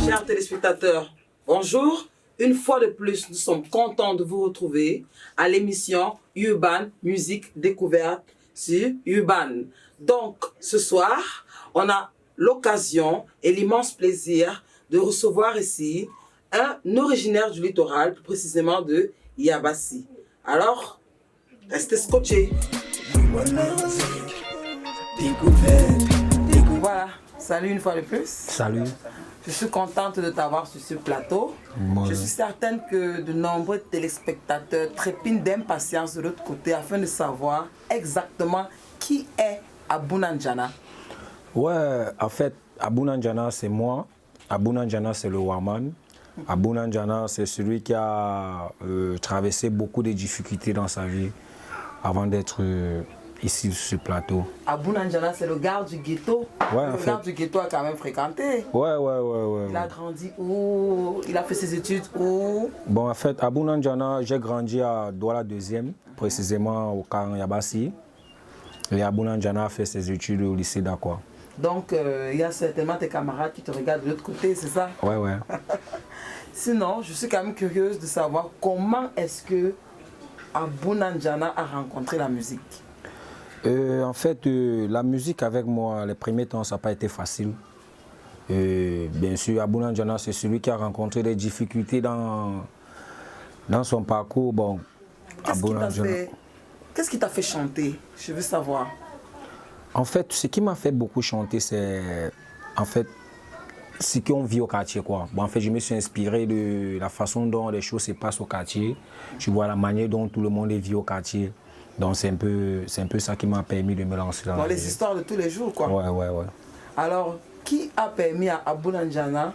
Chers téléspectateurs, bonjour. Une fois de plus, nous sommes contents de vous retrouver à l'émission Urban Musique Découverte sur Urban. Donc, ce soir, on a l'occasion et l'immense plaisir de recevoir ici un originaire du littoral, plus précisément de Yabassi. Alors, restez scotchés. Voilà, salut une fois de plus. Salut. Je suis contente de t'avoir sur ce plateau. Je suis certaine que de nombreux téléspectateurs trépignent d'impatience de l'autre côté afin de savoir exactement qui est Abou Nandiana. Ouais, en fait, Abou Nandiana, c'est moi. Abou Nandiana, c'est le Waman. Abou Nandiana, c'est celui qui a traversé beaucoup de difficultés dans sa vie avant d'être ici sur ce plateau. Abou Nandiana, c'est le gars du ghetto. Ouais, le gars du ghetto a quand même fréquenté. Ouais. Il a grandi où? Il a fait ses études où? Bon, en fait, Abou Nandiana, j'ai grandi à Douala 2e, précisément au Caran Yabassi. Et Abou Nandiana a fait ses études au lycée d'Aqua. Donc, il y a certainement tes camarades qui te regardent de l'autre côté, c'est ça? Ouais. Sinon, je suis quand même curieuse de savoir comment est-ce que Abou Nandiana a rencontré la musique. En fait, la musique avec moi, les premiers temps, ça n'a pas été facile. Bien sûr, Abou Nandiana, c'est celui qui a rencontré des difficultés dans son parcours. Bon, Qu'est-ce qui t'a fait chanter? Je veux savoir. En fait, ce qui m'a fait beaucoup chanter, c'est ce qu'on vit au quartier, quoi. Bon, en fait, je me suis inspiré de la façon dont les choses se passent au quartier. Tu vois la manière dont tout le monde vit au quartier. Donc c'est un peu ça qui m'a permis de me lancer dans les histoires de tous les jours, quoi. Ouais. Alors, qui a permis à Abou Nandiana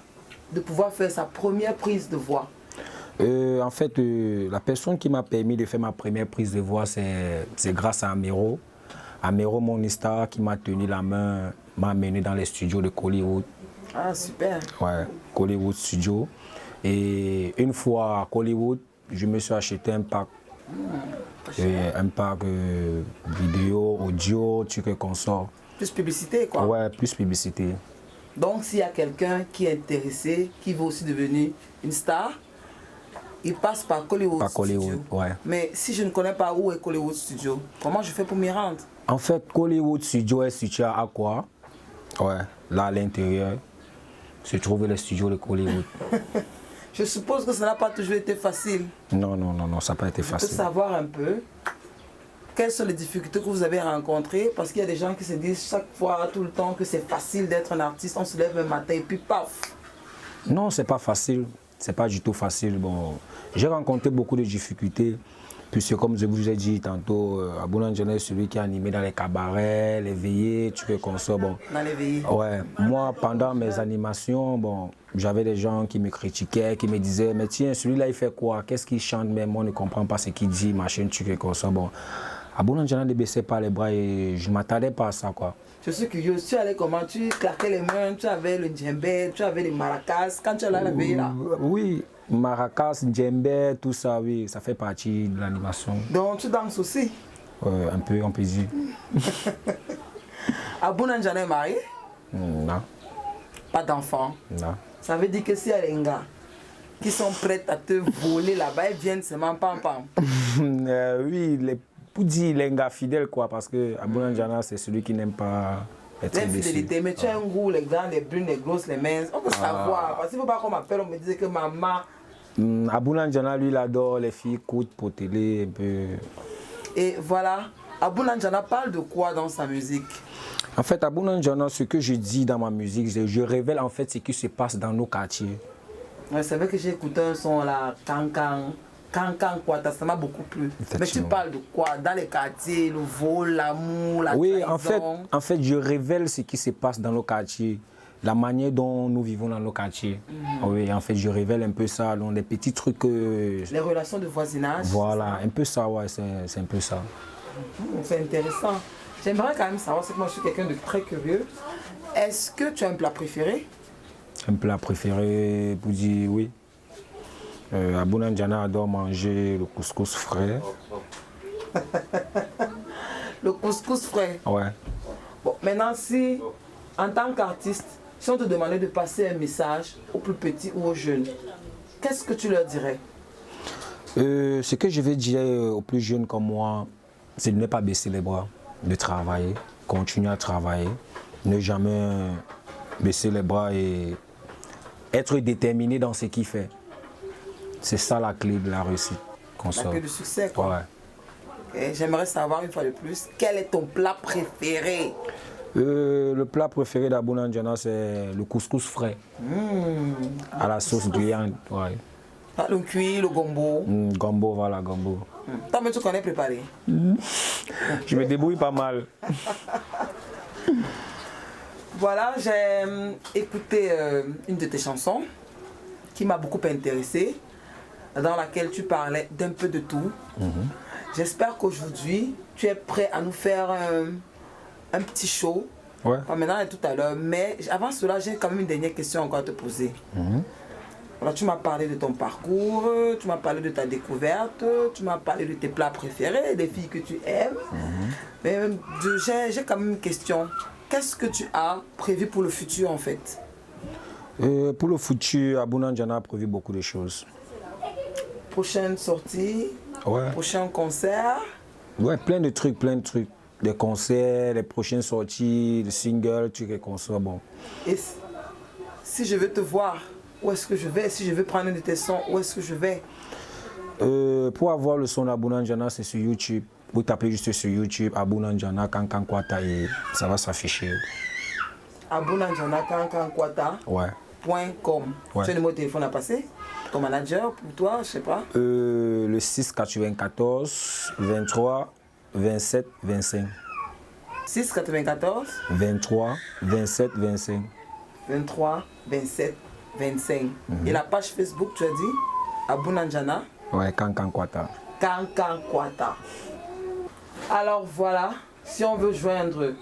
de pouvoir faire sa première prise de voix? En fait, la personne qui m'a permis de faire ma première prise de voix, c'est grâce à Amero. Amero, mon star, qui m'a tenu la main, m'a amené dans les studios de Collywood. Ah, super. Ouais, Collywood Studio. Et une fois à Collywood, je me suis acheté un pack. Un pack vidéo, audio, trucs et consorts. Plus publicité, quoi. Ouais, plus publicité. Donc, s'il y a quelqu'un qui est intéressé, qui veut aussi devenir une star, il passe par Collywood Studio. Collywood, ouais. Mais si je ne connais pas où est Collywood Studio, comment je fais pour m'y rendre? En fait, Collywood Studio est situé à Aqua. Ouais, là à l'intérieur se trouvent les studios de Collywood. Je suppose que ça n'a pas toujours été facile. Non, ça n'a pas été facile. Je peux savoir un peu quelles sont les difficultés que vous avez rencontrées, parce qu'il y a des gens qui se disent chaque fois, tout le temps, que c'est facile d'être un artiste, on se lève un matin et puis paf. Non, c'est pas facile. C'est pas du tout facile. Bon, j'ai rencontré beaucoup de difficultés, puisque comme je vous ai dit tantôt, Abou Nandiana est celui qui a animé dans les cabarets, les veillées, tu peux consommer. Bon, dans les veillées. Ouais, moi pendant mes animations, bon, j'avais des gens qui me critiquaient, qui me disaient, mais tiens, celui-là il fait quoi? Qu'est-ce qu'il chante? Mais moi on ne comprend pas ce qu'il dit, machin, tu peux consommer. Bon, Abou Nandiana ne baissait pas les bras et je ne m'attendais pas à ça, quoi. Je suis curieux, tu allais comment? Tu claquais les mains, tu avais le djembé, tu avais les maracas, quand tu allais à la veille là? Oui, maracas, djembé, tout ça, oui, ça fait partie de l'animation. Donc tu danses aussi? Un peu, on peut dire. Abou Nandiana est marié? Non. Pas d'enfant? Non. Ça veut dire que s'il y a des gars qui sont prêts à te voler là-bas, ils viennent seulement pam. Oui, pour dire les gars fidèles, quoi, parce que Abou Nandiana, c'est celui qui n'aime pas être l'infidélité, mais tu as un goût, les grands, les brunes, les grosses, les minces, on peut savoir. Parce qu'il ne faut pas qu'on m'appelle, on me disait que maman. Abou Nandiana, lui, il adore les filles courtes pour télé, un peu. Et voilà, Abou Nandiana parle de quoi dans sa musique? En fait, Abou Nandiana, ce que je dis dans ma musique, je révèle en fait ce qui se passe dans nos quartiers. Ouais, c'est vrai que j'ai écouté un son là, Cancan, quoi, ça m'a beaucoup plu. Mais tu parles de quoi? Dans les quartiers, le vol, l'amour, la trahison? Oui, en fait, je révèle ce qui se passe dans nos quartiers, la manière dont nous vivons dans nos quartiers. Oui, en fait, je révèle un peu ça, dans des petits trucs. Les relations de voisinage? Voilà, un peu ça, ouais, c'est un peu ça. C'est intéressant. J'aimerais quand même savoir, c'est que moi je suis quelqu'un de très curieux. Est-ce que tu as un plat préféré? Un plat préféré, pour dire oui. Abou Nandiana adore manger le couscous frais. Le couscous frais? Ouais. Bon, maintenant si En tant qu'artiste, si on te demandait de passer un message aux plus petits ou aux jeunes, qu'est-ce que tu leur dirais? Ce que je vais dire aux plus jeunes comme moi, c'est de ne pas baisser les bras, de travailler, continuer à travailler, ne jamais baisser les bras et être déterminé dans ce qu'il fait. C'est ça la clé de la réussite qu'on La sort. clé du succès, quoi. Ouais. Et j'aimerais savoir une fois de plus, quel est ton plat préféré? Le plat préféré d'Abou Nandiana, c'est le couscous frais à la sauce guyane. Ouais. Ah, le cuit, le gombo. Gombo, voilà, gombo. Toi, mais tu connais préparer. Je me débrouille pas mal. Voilà, j'ai écouté une de tes chansons qui m'a beaucoup intéressée, dans laquelle tu parlais d'un peu de tout. J'espère qu'aujourd'hui, tu es prêt à nous faire un petit show. Ouais. Pas maintenant et tout à l'heure, mais avant cela, j'ai quand même une dernière question encore à te poser. Alors, tu m'as parlé de ton parcours, tu m'as parlé de ta découverte, tu m'as parlé de tes plats préférés, des filles que tu aimes. Mais j'ai quand même une question. Qu'est-ce que tu as prévu pour le futur en fait? Pour le futur, Abou Nandiana a prévu beaucoup de choses. Prochaine sortie, Ouais. prochain concert. Ouais, plein de trucs, plein de trucs. Des concerts, les prochaines sorties, des singles, trucs et concerts, bon. Et si je veux te voir, où est-ce que je vais? Si je veux prendre un de tes sons, où est-ce que je vais? Pour avoir le son d'Abou Nandiana, c'est sur YouTube. Vous tapez juste sur YouTube, Abou Nandiana, Kankan Kwata et ça va s'afficher. abunanjana.com. Ouais. Tu as le numéro de téléphone à passer? Ton manager pour toi, je sais pas. Le 6 94 23 27 25. 6 94 23 27 25. 23 27 25. Et la page Facebook, tu as dit Abou Nandiana Ouais, Kankan Kwata. Kankan Kwata. Alors voilà, si on veut joindre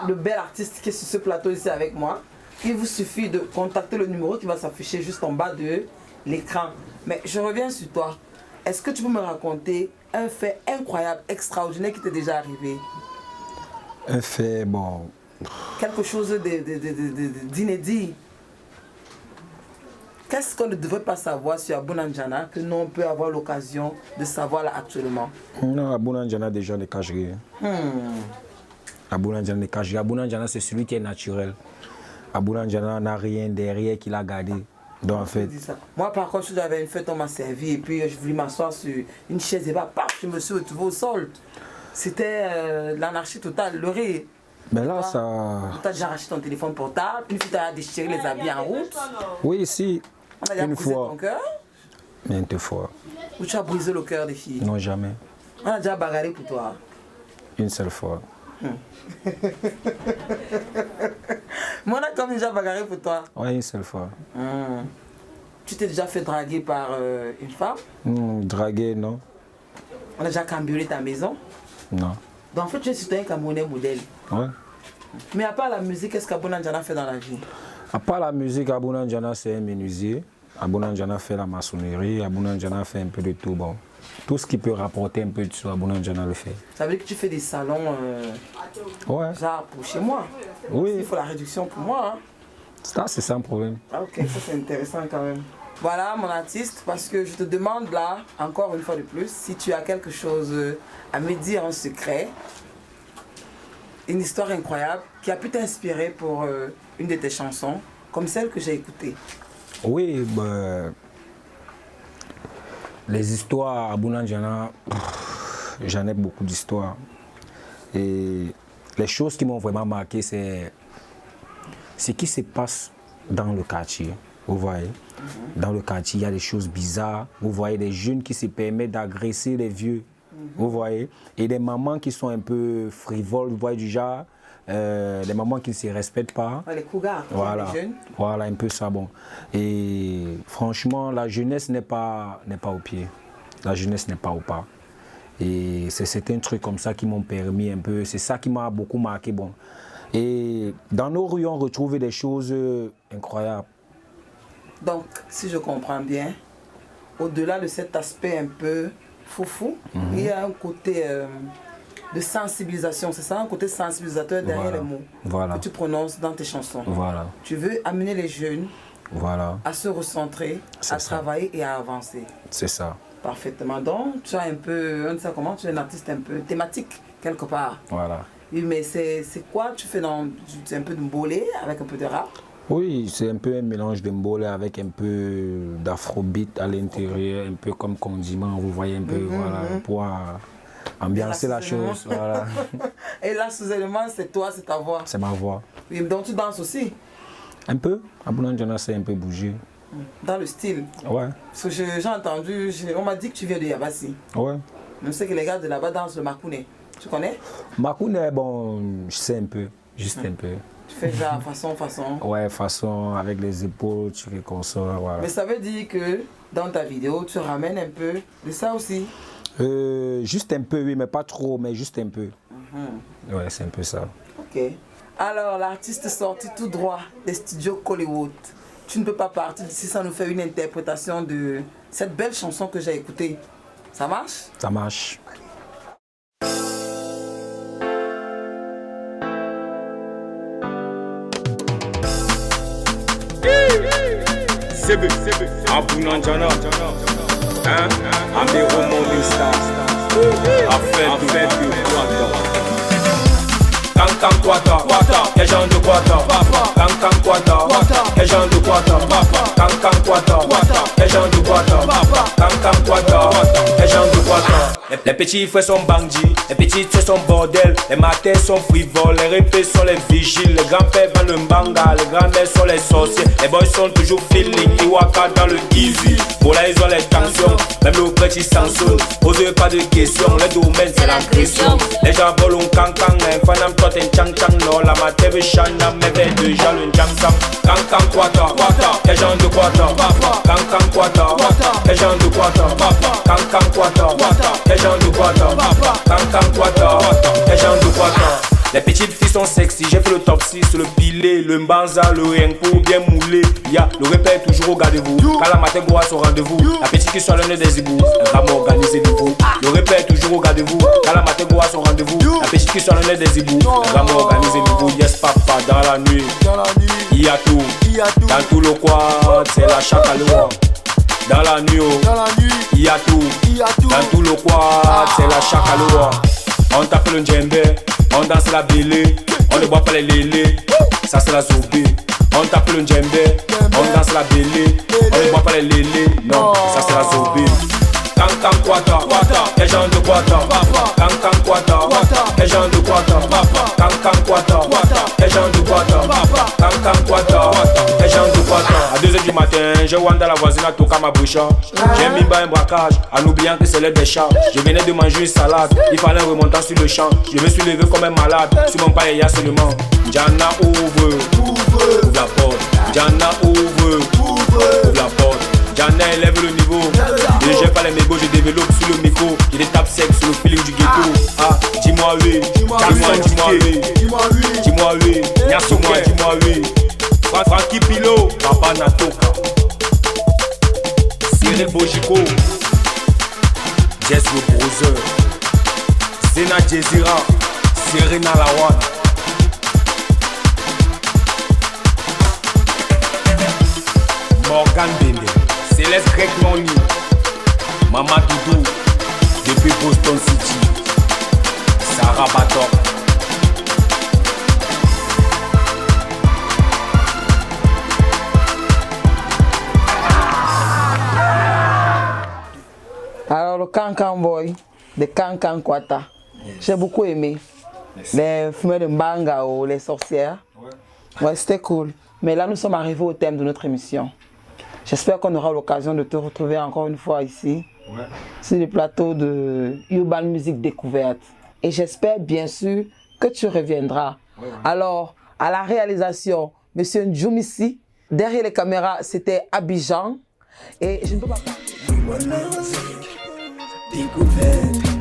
le bel artiste qui est sur ce plateau ici avec moi, il vous suffit de contacter le numéro qui va s'afficher juste en bas de l'écran. Mais je reviens sur toi. Est-ce que tu peux me raconter un fait incroyable, extraordinaire qui t'est déjà arrivé? Un fait, bon. Quelque chose d'inédit. Qu'est-ce qu'on ne devrait pas savoir sur Abou Nandiana que nous on peut avoir l'occasion de savoir là actuellement? Non, Abou Nandiana déjà ne cache rien. Abou Nandiana ne cache rien. Abou Nandiana, c'est celui qui est naturel. Abou Nandiana n'a rien derrière qu'il a gardé. Donc en fait. Moi par contre, j'avais une fête, on m'a servi et puis je voulais m'asseoir sur une chaise et bah, paf, je me suis retrouvé au sol. C'était l'anarchie totale, le rire. Mais là, ça. Tu as déjà arraché ton téléphone portable, une fois tu as déchiré les habits en route. Oui, si. On a déjà Une brisé fois. ton cœur. Maintes fois. Ou tu as brisé le cœur des filles. Non, jamais. On a déjà bagarré pour toi. Une seule fois. Mais on a quand même déjà bagarré pour toi. Ouais, une seule fois. Tu t'es déjà fait draguer par une femme. Draguer, non. On a déjà cambriolé ta maison. Non. Donc en fait, tu es citoyen camerounais modèle. Ouais. Mais à part la musique, qu'est-ce qu'Abou Nandiana fait dans la vie? À part la musique, Abou Nandiana, c'est un menuisier. Abou Nandiana fait la maçonnerie. Abou Nandiana fait un peu de tout. Bon. Tout ce qui peut rapporter un peu de soi, Abou Nandiana le fait. Ça veut dire que tu fais des salons Ouais. genre pour chez moi. Il Oui. faut la réduction pour moi. Hein. Ça, c'est sans problème. Ah, ok, ça c'est intéressant quand même. Voilà mon artiste, parce que je te demande là, encore une fois de plus, si tu as quelque chose à me dire en secret, une histoire incroyable qui a pu t'inspirer pour une de tes chansons, comme celle que j'ai écoutée. Oui, ben, les histoires à Abou Nandiana, j'en ai beaucoup d'histoires. Et les choses qui m'ont vraiment marqué, c'est ce qui se passe dans le quartier. Vous voyez, dans le quartier, il y a des choses bizarres. Vous voyez des jeunes qui se permettent d'agresser les vieux. Vous voyez, et des mamans qui sont un peu frivoles, vous voyez du genre, des mamans qui ne se respectent pas. Les cougars, Voilà, les jeunes. voilà, un peu ça, bon. Et franchement, la jeunesse n'est pas au pied. La jeunesse n'est pas au pas. Et c'est certains trucs comme ça qui m'ont permis un peu, c'est ça qui m'a beaucoup marqué, bon. Et dans nos rues, on retrouve des choses incroyables. Donc, si je comprends bien, au-delà de cet aspect un peu foufou, il y a un côté de sensibilisation. C'est ça, un côté sensibilisateur derrière les mots que tu prononces dans tes chansons. Voilà. Tu veux amener les jeunes à se recentrer, à travailler et à avancer. C'est ça. Parfaitement. Donc, tu as un peu, on dit ça comment, tu es un artiste un peu thématique, quelque part. Voilà. Oui, mais c'est quoi tu fais c'est un peu de mbolé avec un peu de rap? Oui, c'est un peu un mélange de mbolé avec un peu d'afrobeat à l'intérieur, un peu comme condiment, vous voyez un peu, pour ambiancer la chose. Voilà. Et là, sous-élément, c'est toi, c'est ta voix? C'est ma voix. Oui, donc tu danses aussi? Un peu. Abouna N'Djana s'est un peu bougé. Dans le style? Ouais. Parce que j'ai entendu, on m'a dit que tu viens de Yabassi. Ouais. Je sais que les gars de là-bas dansent le makouné. Tu connais? Makouné, bon, je sais un peu, juste un peu. Tu fais genre façon? Ouais, façon, avec les épaules, tu réconçois, voilà. Mais ça veut dire que dans ta vidéo, tu ramènes un peu de ça aussi? Juste un peu, oui, mais pas trop, mais juste un peu. Ouais, c'est un peu ça. Ok. Alors, l'artiste sorti tout droit des studios Hollywood. Tu ne peux pas partir d'ici sans nous faire une interprétation de cette belle chanson que j'ai écoutée. Ça marche? Ça marche. CB, Abouna N'Djana, hein, Amero Morning Star, affaire de Kankan Kwata, quel genre de Kwata, Kankan Kwata, quel genre de Kwata, Kankan Kwata, quel genre de Kwata, Kankan Kwata, quel genre de Kwata. Les petits frères sont bandits, les petites sœurs sont bordel, les matins sont frivoles, les répés sont les vigiles, les grands-pères vendent le manga, les grands-mères sont les sorciers, les boys sont toujours feeling, Iwaka dans le easy. Pour là ils ont les tensions, même le petit Samson, posez pas de questions, le domaine c'est la pression. Les gens volent un cancan, un fanam tot un chang chang, non la matève chana, mais vers déjà le jam sam. Kankan Kwata, quel genre de Kwata, Kankan Kwata, quel genre de Kwata, Kankan Kwata, quel genre de Kwata, Kankan Kwata, quel genre de Kwata. Les petites filles sont sexy, j'ai fait le top 6 sur le pilet, le mbanza, le rien pour bien mouler. Le repère toujours au gardez-vous, quand la matin goa au rendez-vous. La petite qui soit le nez des ébouts, elle va m'organiser de vous. Le repère toujours au gardez-vous, quand la matin goa au rendez-vous. La petite qui soit le nez des ébouts, elle va m'organiser de vous. Yes papa, dans la nuit, il y a tout, dans tout le quad, c'est la chacaloua. Dans la nuit, il y a tout, dans tout le quad, c'est la chacaloua. On tape le djembé, on danse la bélé, on ne boit pas les lélés, ça c'est la zoubé. On tape le djembé, on danse la bélé, on ne boit pas les lélés, non, ça c'est la zoubé. Kankan Kwata, quel genre de Kwata, Kankan Kwata, quel genre de Kwata, Kankan Kwata, quel genre de Kwata, Kankan Kwata, quel genre de Kwata. À 2h du matin, je wanda la voisine à toquer ma bouche. J'ai mis bas un braquage, en oubliant que c'est l'aide des chats. Je venais de manger une salade, il fallait remonter sur le champ. Je me suis levé comme un malade, sur mon pas il y a seulement N'Djana ouvre la porte, N'Djana ouvre la porte. N'Djana élève le niveau, je ne gère pas les mégots, je développe sur le micro. Je les tape sec sur le feeling du ghetto. Ah, dis-moi oui, dis-moi oui, dis-moi oui, dis-moi oui. Francky Pilo, Papa Natoka, Cyril Bojiko, Jess le Brother, Zena Jezira, Serena Lawan. Morgan Bende, Céleste Greg Money, Mama Doudou, depuis Boston City, Sarah Bator. Alors le Kankan Boy de Kankan Kwata, j'ai beaucoup aimé. Les fumeurs de Mbanga ou les sorcières. Ouais, c'était cool. Mais là, nous sommes arrivés au thème de notre émission. J'espère qu'on aura l'occasion de te retrouver encore une fois ici, sur le plateau de Urban Music Découverte. Et j'espère bien sûr que tu reviendras. Alors, à la réalisation, Monsieur Ndjoumissi. Derrière les caméras, c'était Abidjan. Et je ne peux pas parler. Découverte.